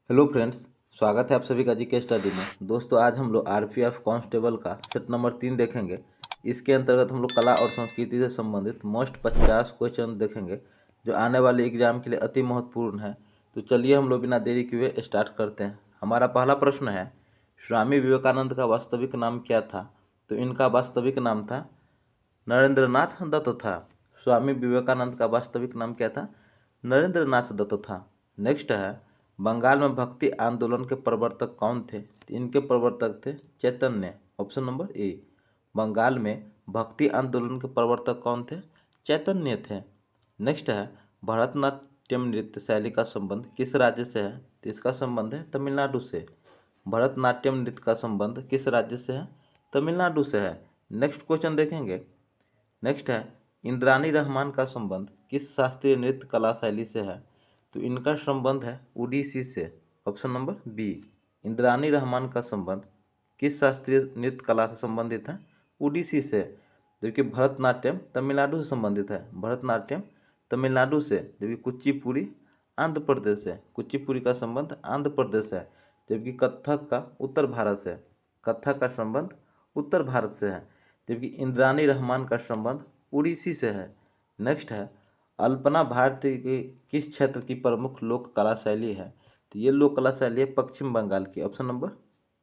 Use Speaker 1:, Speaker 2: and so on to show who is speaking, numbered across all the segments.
Speaker 1: Hello friends. स्वागत है आप सभी का जी के स्टडी में। दोस्तों आज हम लोग आरपीएफ कांस्टेबल का सेट नंबर 3 देखेंगे। इसके अंतर्गत हम लोग कला और संस्कृति से संबंधित मोस्ट 50 क्वेश्चन देखेंगे जो आने वाले एग्जाम के लिए अति महत्वपूर्ण है। तो चलिए हम लोग बिना देरी किए स्टार्ट करते हैं। हमारा पहला प्रश्न है, स्वामी विवेकानंद का वास्तविक नाम क्या था? तो इनका वास्तविक नाम था नरेंद्रनाथ दत्त था। स्वामी विवेकानंद का वास्तविक नाम क्या था? नरेंद्रनाथ दत्त था। नेक्स्ट है, बंगाल में भक्ति आंदोलन के प्रवर्तक कौन थे? तो इनके प्रवर्तक थे Chaitanya. Option number A. Bengal में भक्ति आंदोलन के प्रवर्तक कौन थे? चैतन्य थे। नेक्स्ट है, भरतनाट्यम नृत्य शैली का संबंध किस राज्य से है? तो इसका संबंध है तमिलनाडु से। भरतनाट्यम नृत्य का संबंध किस राज्य से है? तमिलनाडु से है। नेक्स्ट क्वेश्चन देखेंगे। नेक्स्ट है, इंद्रानी रहमान का संबंध किस शास्त्रीय नृत्य कला शैली से है? तो इनका संबंध है ओडिसी से। Option number b. Indrani Rahman का संबंध किस शास्त्रीय नृत्य कला से संबंधित है? ओडिसी से। जबकि भरतनाट्यम तमिलनाडु से संबंधित है। भरतनाट्यम तमिलनाडु से, जबकि कुचिपुड़ी आंध्र प्रदेश से। कुचिपुड़ी का संबंध आंध्र प्रदेश है। जबकि कथक का उत्तर भारत से। कथक का संबंध उत्तर भारत से है। जबकि इंद्रानी रहमान का संबंध उड़ीसी से है। नेक्स्ट है, अल्पना भारतीय के किस क्षेत्र की प्रमुख लोक कला शैली है? तो ये लोक कला शैली है पश्चिम बंगाल की। Option number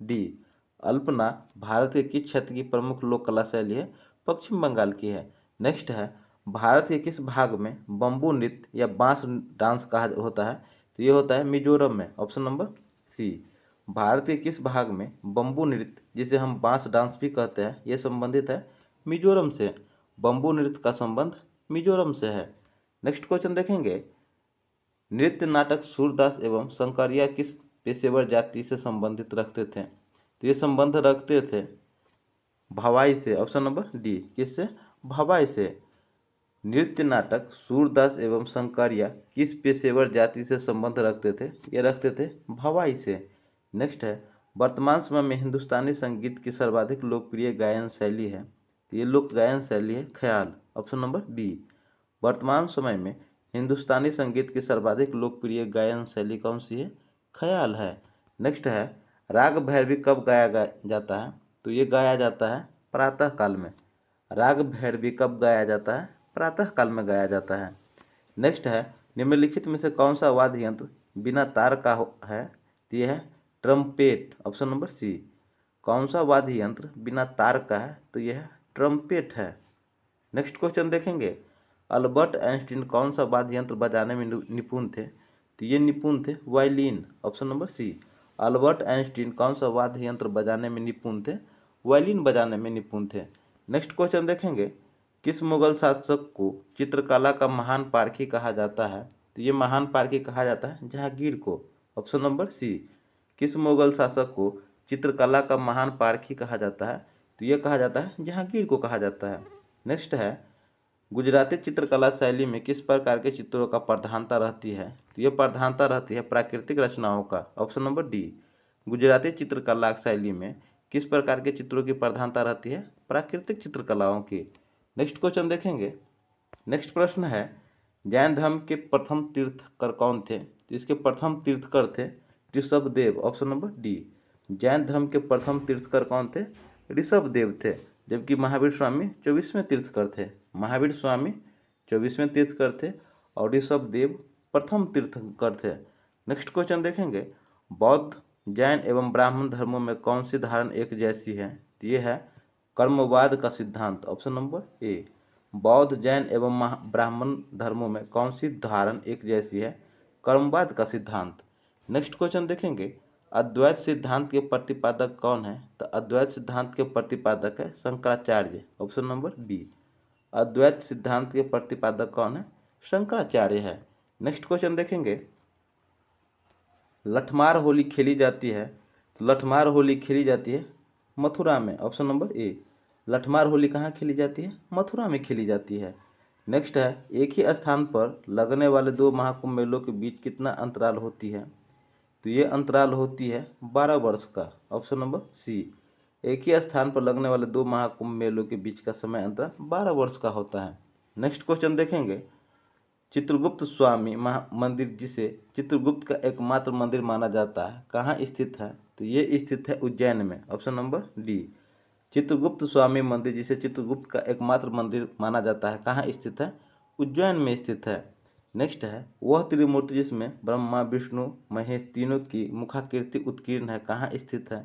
Speaker 1: D. Alpana Bharat के किस क्षेत्र की प्रमुख लोक कला शैली है? पश्चिम बंगाल की है। नेक्स्ट है, भारत के किस भाग में बम्बू नृत्य या बांस डांस कहा होता है? तो ये होता है मिजोरम में। ऑप्शन नंबर सी। भारत के किस भाग में बम्बू नृत्य, जिसे हम बांस डांस भी कहते हैं, ये संबंधित है मिजोरम से। बम्बू नृत्य का संबंध मिजोरम से है। नेक्स्ट क्वेश्चन देखेंगे, नृत्य नाटक सूरदास एवं शंकरिया किस पेशेवर जाति से संबंधित रखते थे? तो ये संबंध रखते थे भवाई से। Option number D. किससे? भवाई से। नृत्य नाटक सूरदास एवं शंकरिया किस पेशेवर जाति से संबंध रखते थे? ये रखते थे भवाई से। नेक्स्ट है, वर्तमान समय में हिंदुस्तानी संगीत की सर्वाधिक लोकप्रिय गायन शैली है? तो ये लोक गायन शैली है ख्याल। Option number b. वर्तमान समय में हिंदुस्तानी संगीत की सर्वाधिक लोकप्रिय गायन शैली कौन सी है? ख्याल है। नेक्स्ट है, राग भैरवी कब गाया जाता है? तो ये गाया जाता है प्रातः काल में। राग भैरवी कब गाया जाता है? प्रातः काल में गाया जाता है। नेक्स्ट है, निम्नलिखित में से कौन सा वाद्य यंत्र बिना तार का है? तो यह है ट्रम्पेट। ऑप्शन नंबर सी। कौन सा वाद्य यंत्र बिना तार का है? तो यह ट्रम्पेट है। नेक्स्ट क्वेश्चन देखेंगे, अल्बर्ट आइंस्टीन कौन सा वाद्य यंत्र बजाने में निपुण थे? तो ये निपुण थे violin. Option number c. Albert Einstein कौन सा वाद्य यंत्र बजाने में निपुण थे? वायलिन बजाने में निपुण थे। नेक्स्ट क्वेश्चन देखेंगे, किस मुगल शासक को चित्रकला का महान पारखी कहा जाता है? तो ये महान पारखी कहा जाता है जहांगीर को। Option number c. किस मुगल शासक को चित्रकला का महान पारखी कहा जाता है? तो ये कहा जाता है जहांगीर को कहा जाता है। नेक्स्ट है, गुजराती चित्रकला शैली में किस प्रकार के चित्रों का प्रधानता रहती है? तो ये प्रधानता रहती है प्राकृतिक रचनाओं का। Option number D. गुजराती चित्रकला शैली में किस प्रकार के चित्रों की प्रधानता रहती है? प्राकृतिक चित्रकलाओं की। नेक्स्ट क्वेश्चन देखेंगे। नेक्स्ट प्रश्न है, जैन धर्म के प्रथम तीर्थकर कौन थे? तो इसके प्रथम तीर्थकर थे Rishabhdev. Option number D. Jain धर्म के प्रथम तीर्थकर कौन थे? ऋषभदेव थे। जबकि महावीर स्वामी 24वें तीर्थकर थे। महावीर स्वामी 24वें तीर्थकर थे और ऋषभदेव प्रथम तीर्थकर थे। नेक्स्ट क्वेश्चन देखेंगे, बौद्ध, जैन एवं ब्राह्मण धर्मों में कौन सी धारणा एक जैसी है? तो ये है कर्मवाद का सिद्धांत। ऑप्शन नंबर ए। बौद्ध, जैन एवं ब्राह्मण धर्मों में कौन सी धारणा एक जैसी है? कर्मवाद का सिद्धांत। नेक्स्ट क्वेश्चन देखेंगे, अद्वैत सिद्धांत के प्रतिपादक कौन है? तो अद्वैत सिद्धांत के प्रतिपादक है शंकराचार्य। Option number B. अद्वैत सिद्धांत के प्रतिपादक कौन है? शंकराचार्य है। नेक्स्ट क्वेश्चन देखेंगे, लठमार होली खेली जाती है? तो लठमार होली खेली जाती है मथुरा में। ऑप्शन नंबर ए। लठमार होली कहाँ खेली जाती है? मथुरा में खेली जाती है। नेक्स्ट है, एक ही स्थान पर लगने वाले दो महाकुंभ मेलों के बीच कितना अंतराल होती है? तो ये अंतराल होती है 12 वर्ष का। Option number c. एक ही स्थान पर लगने वाले दो महाकुंभ मेलों के बीच का समय अंतराल 12 वर्ष का होता है। नेक्स्ट क्वेश्चन देखेंगे, चित्रगुप्त स्वामी मंदिर, जिसे चित्रगुप्त का एकमात्र मंदिर माना जाता है, कहाँ स्थित है? तो ये स्थित है उज्जैन में, ऑप्शन नंबर डी। चित्रगुप्त स्वामी मंदिर, जिसे चित्रगुप्त का एकमात्र मंदिर माना जाता है, कहाँ स्थित है? उज्जैन में स्थित है। नेक्स्ट है, वह त्रिमूर्ति जिसमें ब्रह्मा विष्णु महेश तीनों की मुखाकृति उत्कीर्ण है, कहाँ स्थित है?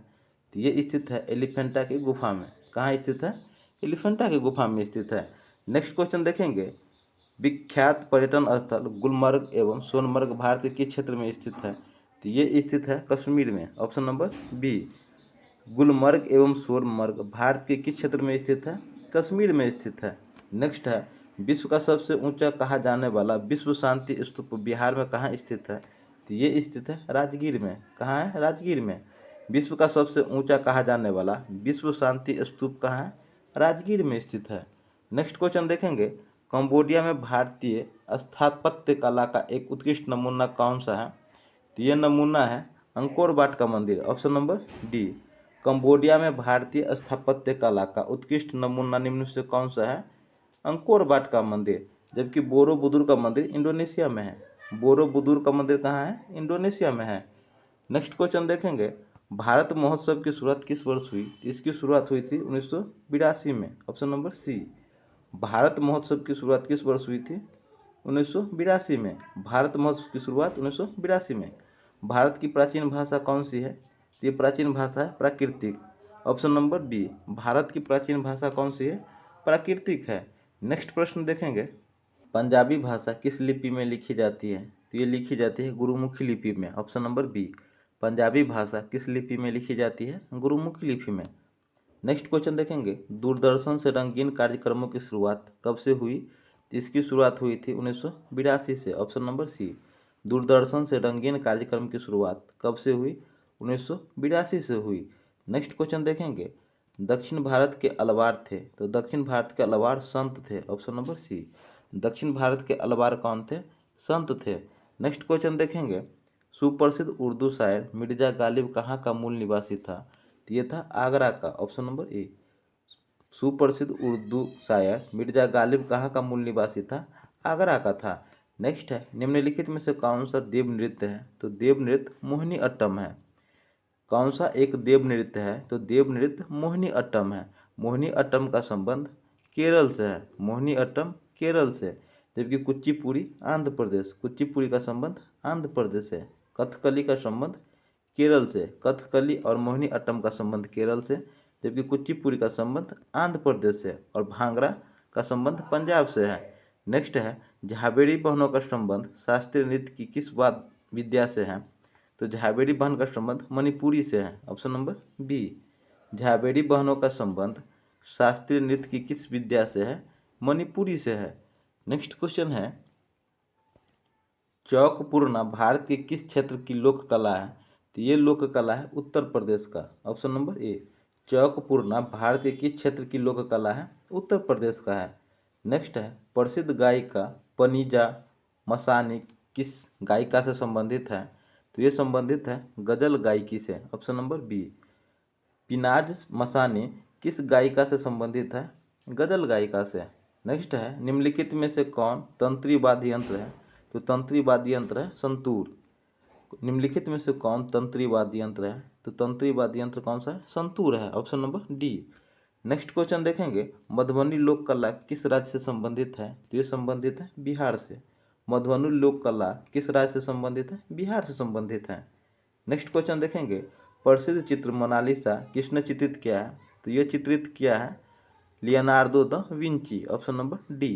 Speaker 1: तो ये स्थित है एलिफेंटा की गुफा में। कहाँ स्थित है? एलिफेंटा की गुफा में स्थित है। नेक्स्ट क्वेश्चन देखेंगे, विख्यात पर्यटन स्थल गुलमर्ग एवं सोनमर्ग भारत के किस क्षेत्र में स्थित है? तो ये स्थित है कश्मीर में, ऑप्शन नंबर बी। गुलमर्ग एवं सोनमर्ग भारत के किस क्षेत्र में स्थित है? कश्मीर में स्थित है। नेक्स्ट है, विश्व का सबसे ऊंचा कहा जाने वाला विश्व शांति स्तूप बिहार में कहाँ स्थित है? तो ये स्थित है राजगीर में। कहाँ है? राजगीर में। विश्व का सबसे ऊंचा कहा जाने वाला विश्व शांति स्तूप कहाँ है? राजगीर में स्थित है। नेक्स्ट क्वेश्चन देखेंगे, कंबोडिया में भारतीय स्थापत्य कला का एक उत्कृष्ट नमूना कौन सा है? तो ये नमूना है अंकोर वाट का मंदिर, ऑप्शन नंबर डी। कंबोडिया में भारतीय स्थापत्य कला का उत्कृष्ट नमूना निम्न से कौन सा है? अंकोर वाट का मंदिर। जबकि बोरोबुदुर का मंदिर इंडोनेशिया में है। बोरोबुदुर का मंदिर कहाँ है? इंडोनेशिया में है। नेक्स्ट क्वेश्चन देखेंगे, भारत महोत्सव की शुरुआत किस वर्ष हुई? इसकी शुरुआत हुई थी 1982 में, ऑप्शन नंबर सी। भारत महोत्सव की शुरुआत किस वर्ष हुई थी? 1982 में। भारत महोत्सव की शुरुआत 1982 में। भारत की प्राचीन भाषा कौन सी है? ये प्राचीन भाषा है प्राकृतिक, ऑप्शन नंबर बी। भारत की प्राचीन भाषा कौन सी है? प्राकृतिक है। नेक्स्ट प्रश्न देखेंगे, पंजाबी भाषा किस लिपि में लिखी जाती है? तो ये लिखी जाती है गुरुमुखी लिपि में, ऑप्शन नंबर बी। पंजाबी भाषा किस लिपि में लिखी जाती है? गुरुमुखी लिपि में। नेक्स्ट क्वेश्चन देखेंगे, दूरदर्शन से रंगीन कार्यक्रमों की शुरुआत कब से हुई? तो इसकी शुरुआत हुई थी 1982 से, ऑप्शन नंबर सी। दूरदर्शन से रंगीन कार्यक्रम की शुरुआत कब से हुई? 1982 से हुई। नेक्स्ट क्वेश्चन देखेंगे, दक्षिण भारत के अलवार थे, तो दक्षिण भारत के अलवार संत थे, ऑप्शन नंबर सी। दक्षिण भारत के अलवार कौन थे? संत थे। नेक्स्ट क्वेश्चन देखेंगे, सुप्रसिद्ध उर्दू शायर मिर्जा गालिब कहाँ का मूल निवासी था? तो ये था आगरा का, ऑप्शन नंबर ए। सुप्रसिद्ध उर्दू शायर मिर्जा गालिब कहाँ का मूल निवासी था? आगरा का था। नेक्स्ट है, निम्नलिखित में से कौन सा देव नृत्य है? तो देव नृत्य मोहिनी अट्टम है। कौन सा एक देव नृत्य है? तो देव नृत्य मोहिनी अट्टम है। मोहिनी अट्टम का संबंध केरल से है। मोहिनी अट्टम केरल से। जबकि कुचिपुड़ी आंध्र प्रदेश। कुचिपुड़ी का संबंध आंध्र प्रदेश से। कथकली का संबंध केरल से। कथकली और मोहिनी अट्टम का संबंध केरल से, जबकि कुचिपुड़ी का संबंध आंध्र प्रदेश से और भांगड़ा का संबंध पंजाब से है। नेक्स्ट है, झावेरी बहनों का संबंध शास्त्रीय नृत्य की किस वाद विद्या से है? तो झावेरी बहन का संबंध मणिपुरी से है, ऑप्शन नंबर बी। झावेरी बहनों का संबंध शास्त्रीय नृत्य की किस विद्या से है? मणिपुरी से है। नेक्स्ट क्वेश्चन है, चौकपूर्णा भारत के किस क्षेत्र की लोक कला है? तो ये लोक कला है उत्तर प्रदेश का, ऑप्शन नंबर ए। चौकपूर्णा भारत के किस क्षेत्र की लोक कला है? उत्तर प्रदेश का है। नेक्स्ट है, प्रसिद्ध गायिका पनीजा मसानी किस गायिका से संबंधित है? तो ये संबंधित है गजल गायकी से, option number b. Pinaz Masani किस गायिका से संबंधित है? गजल गायिका से। नेक्स्ट है, निम्नलिखित में से कौन तंत्री वाद्य यंत्र है? तो तंत्री वाद्य यंत्र है संतूर। निम्नलिखित में से कौन तंत्री वाद्य यंत्र है? तो तंत्री वाद्य यंत्र कौन सा है? संतूर है, option number D. Next question देखेंगे, मधुबनी लोक कला किस राज्य से संबंधित है? तो ये संबंधित है बिहार से। मधुबनी लोक कला किस राज्य से संबंधित है? बिहार से संबंधित है। नेक्स्ट क्वेश्चन देखेंगे, प्रसिद्ध चित्र मोनालिसा किसने चित्रित किया है? तो ये चित्रित किया है Leonardo da Vinci, option number D.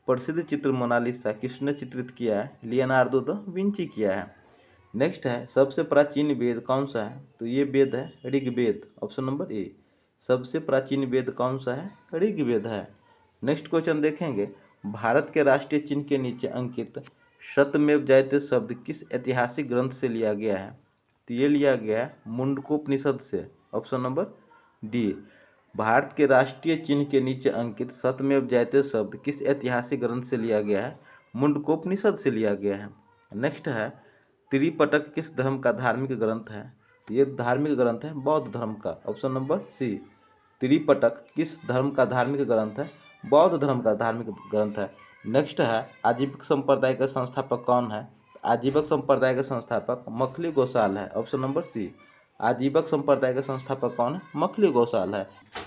Speaker 1: प्रसिद्ध चित्र मोनालिसा किसने चित्रित किया है? लियोनार्डो द विंची किया है। नेक्स्ट है, सबसे प्राचीन वेद कौन सा है? तो ये वेद है ऋग्वेद, ऑप्शन नंबर ए। सबसे प्राचीन वेद कौन सा है? ऋग्वेद है। नेक्स्ट क्वेश्चन देखेंगे, भारत के राष्ट्रीय चिन्ह के नीचे अंकित सत्यमेव जयते शब्द किस ऐतिहासिक ग्रंथ से लिया गया है? तो ये लिया गया है मुंडकोपनिषद से, ऑप्शन नंबर डी। भारत के राष्ट्रीय चिन्ह के नीचे अंकित सत्यमेव जयते शब्द किस ऐतिहासिक ग्रंथ से लिया गया है? मुंडकोपनिषद से लिया गया है। नेक्स्ट है, त्रिपिटक किस धर्म का धार्मिक ग्रंथ है? ये धार्मिक ग्रंथ है बौद्ध धर्म का, ऑप्शन नंबर सी। त्रिपिटक किस धर्म का धार्मिक ग्रंथ है? बौद्ध धर्म का धार्मिक ग्रंथ है। नेक्स्ट है आजीविक संप्रदाय के संस्थापक कौन है? आजीवक संप्रदाय के संस्थापक मखली गोसाल है। ऑप्शन नंबर सी। आजीवक संप्रदाय के संस्थापक कौन है? मखली गोसाल है।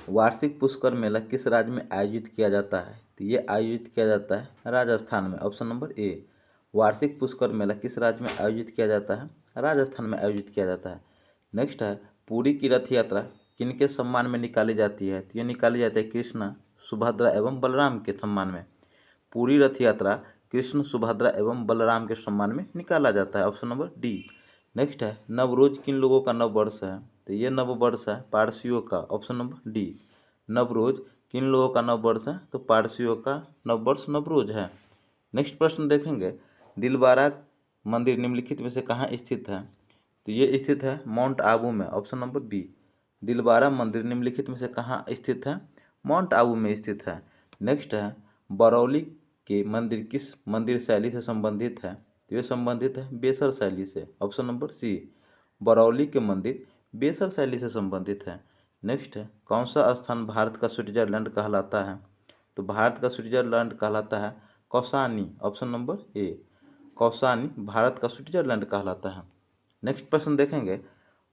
Speaker 1: वार्षिक पुष्कर मेला किस राज्य में आयोजित किया जाता है? तो ये आयोजित किया जाता है राजस्थान में। ऑप्शन नंबर ए। वार्षिक पुष्कर मेला किस राज्य में आयोजित किया जाता है? राजस्थान में आयोजित किया जाता है। नेक्स्ट है पुरी की रथ यात्रा किनके सम्मान में निकाली जाती है? तो ये निकाली जाती है कृष्ण, सुभद्रा एवं बलराम के सम्मान में। पूरी रथ यात्रा कृष्ण, सुभद्रा एवं बलराम के सम्मान में निकाला जाता है। Option number D. नेक्स्ट है नवरोज किन लोगों का नव वर्ष है? तो ये नव वर्ष है पारसियों का। Option number D. नवरोज किन लोगों का नव वर्ष है? तो पारसियों का नव वर्ष नवरोज है। नेक्स्ट प्रश्न देखेंगे दिलवारा मंदिर निम्नलिखित में से कहाँ स्थित है? तो ये स्थित है माउंट आबू में। Option number B. दिलवारा मंदिर निम्नलिखित में से कहाँ स्थित है? माउंट आबू में स्थित है। नेक्स्ट है बरौली के मंदिर किस मंदिर शैली से संबंधित है? तो ये संबंधित है बेसर शैली से। ऑप्शन नंबर सी। बरौली के मंदिर बेसर शैली से संबंधित है। नेक्स्ट है कौन सा स्थान भारत का स्विट्जरलैंड कहलाता है? तो भारत का स्विट्जरलैंड कहलाता है कौसानी। ऑप्शन नंबर ए। कौसानी भारत का स्विट्जरलैंड कहलाता है। नेक्स्ट प्रश्न देखेंगे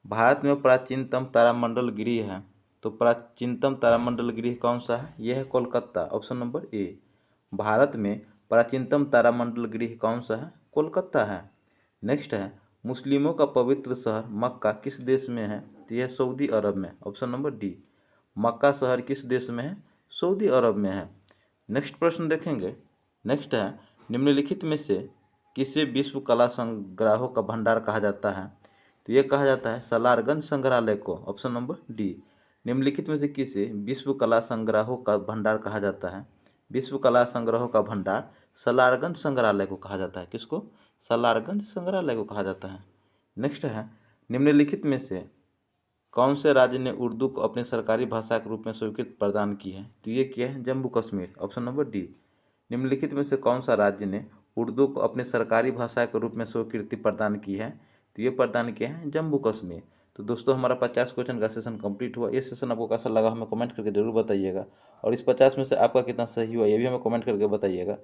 Speaker 1: भारत में प्राचीनतम तारामंडल गृह है। तो प्राचीनतम तारामंडल गृह कौन सा है? यह है कोलकाता। ऑप्शन नंबर ए। भारत में प्राचीनतम तारामंडल गृह कौन सा है? कोलकाता है। नेक्स्ट है मुस्लिमों का पवित्र शहर मक्का किस देश में है? तो यह सऊदी अरब में। Option number D. मक्का शहर किस देश में है? सऊदी अरब में है। नेक्स्ट प्रश्न देखेंगे। नेक्स्ट है निम्नलिखित में से किसे विश्व कला संग्रहों का भंडार कहा जाता है? तो ये कहा जाता है सलारगंज संग्रहालय को। Option number D. निम्नलिखित में से किसे विश्व कला संग्रहों का भंडार कहा जाता है? विश्व कला संग्रहों का भंडार सलारगंज संग्रहालय को कहा जाता है। किसको? सलारगंज संग्रहालय को कहा जाता है। नेक्स्ट है निम्नलिखित में से कौन से राज्य ने उर्दू को अपनी सरकारी भाषा के रूप में स्वीकृति प्रदान की है? तो ये किया है Jammu Kashmir. Option number D. निम्नलिखित में से कौन सा राज्य ने उर्दू को अपनी सरकारी भाषा के रूप में स्वीकृति प्रदान की है? तो ये प्रदान किया है जम्मू कश्मीर। तो दोस्तों हमारा 50 क्वेश्चन का सेशन कंप्लीट हुआ। ये सेशन आपको कैसा लगा हमें कमेंट करके जरूर बताइएगा, और इस 50 में से आपका कितना सही हुआ ये भी हमें कमेंट करके बताइएगा।